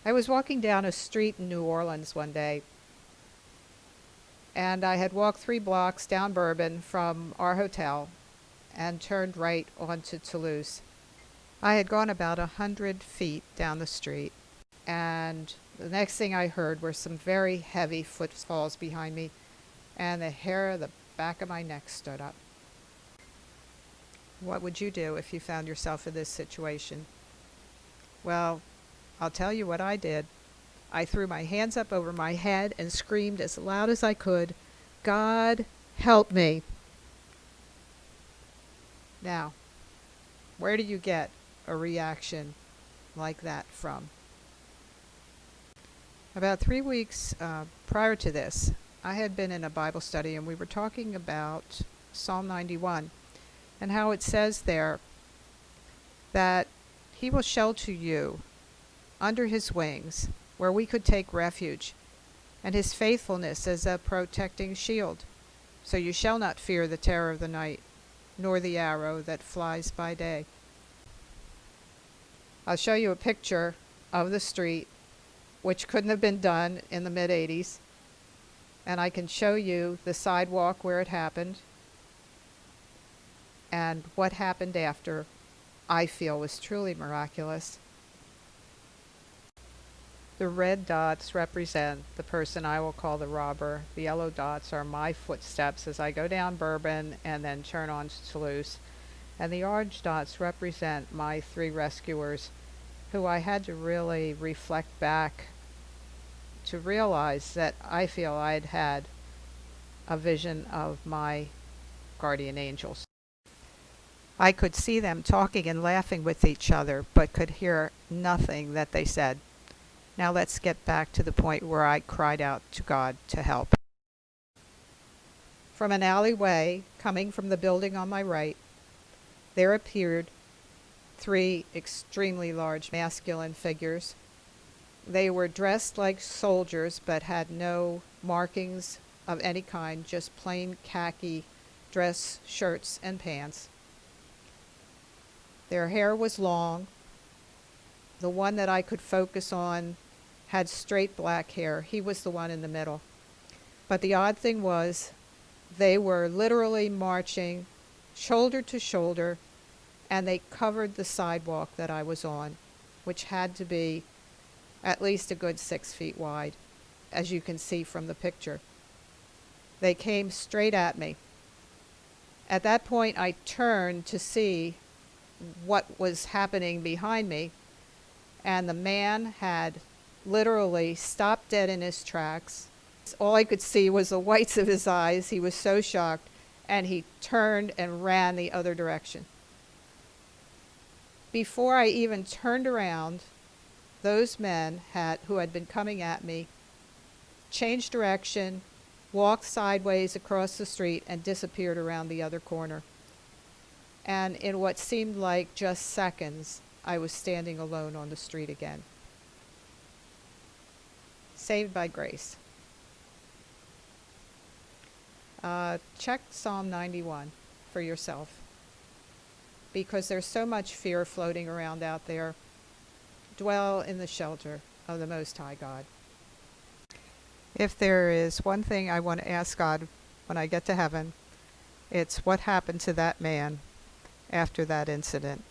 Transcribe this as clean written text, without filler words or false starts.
I was walking down a street in New Orleans one day, and I had walked 3 blocks down Bourbon from our hotel and turned right onto Toulouse. I had gone about 100 feet down the street, and the next thing I heard were some very heavy footfalls behind me, and the hair of the back of my neck stood up. What would you do if you found yourself in this situation? Well, I'll tell you what I did. I threw my hands up over my head and screamed as loud as I could, "God, help me." Now, where do you get a reaction like that from? About 3 weeks prior to this, I had been in a Bible study and we were talking about Psalm 91 and how it says there that He will shelter you under His wings, where we could take refuge, and His faithfulness as a protecting shield. So you shall not fear the terror of the night, nor the arrow that flies by day. I'll show you a picture of the street, which couldn't have been done in the mid-'80s, and I can show you the sidewalk where it happened, and what happened after, I feel, was truly miraculous. The red dots represent the person I will call the robber. The yellow dots are my footsteps as I go down Bourbon and then turn on to Toulouse. And the orange dots represent my 3 rescuers, who I had to really reflect back to realize that I feel I'd had a vision of my guardian angels. I could see them talking and laughing with each other, but could hear nothing that they said. Now let's get back to the point where I cried out to God to help. From an alleyway coming from the building on my right, there appeared 3 extremely large masculine figures. They were dressed like soldiers but had no markings of any kind, just plain khaki dress, shirts, and pants. Their hair was long. The one that I could focus on had straight black hair. He was the one in the middle. But the odd thing was, they were literally marching shoulder to shoulder, and they covered the sidewalk that I was on, which had to be at least a good 6 feet wide, as you can see from the picture. They came straight at me. At that point, I turned to see what was happening behind me, and the man had literally stopped dead in his tracks. All I could see was the whites of his eyes. He was so shocked, and he turned and ran the other direction. Before I even turned around, those men who had been coming at me changed direction, walked sideways across the street, and disappeared around the other corner. And in what seemed like just seconds, I was standing alone on the street again. Saved by grace. Check Psalm 91 for yourself, because there's so much fear floating around out there. Dwell in the shelter of the Most High God. If there is one thing I want to ask God when I get to heaven, it's what happened to that man after that incident.